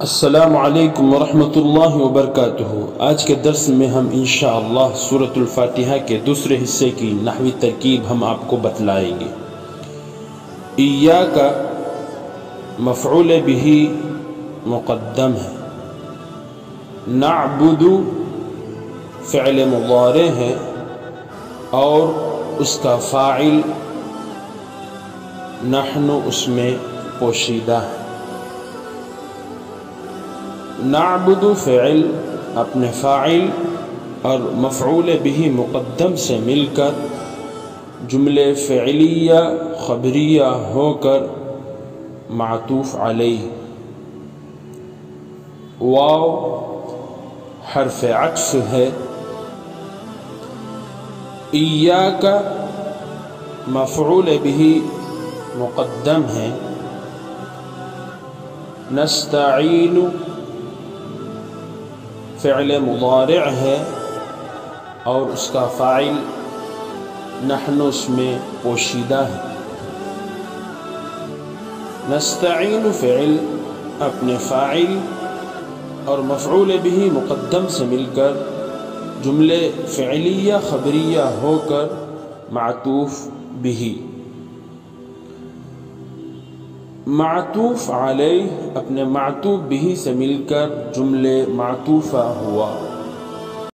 السلام علیکم ورحمۃ اللہ وبرکاتہ۔ آج کے درس میں ہم انشاءاللہ سورۃ الفاتحہ کے دوسرے حصے کی نحوی ترکیب ہم آپ کو بتلائیں گے۔ ایاک مفعول بہ مقدم ہے، نعبد فعل مضارع ہے اور اس کا فاعل نحن اس میں پوشیدہ ہے۔ نعبد فعل اپنے فاعل اور مفعول بہ مقدم سے مل کر جملے فعلیہ خبریہ ہو کر معطوف علیہ، واو حرف عطف ہے، ایاک مفعول بہ مقدم ہے، نستعین فعل مضارع ہے اور اس کا فاعل نحن اس میں پوشیدہ ہے۔ نستعین فعل اپنے فاعل اور مفعول بہ مقدم سے مل کر جملے فعلیہ خبریہ ہو کر معطوف بہ، معطوف علیہ اپنے معطوف بہ سے مل کر جملے معطوفہ ہوا۔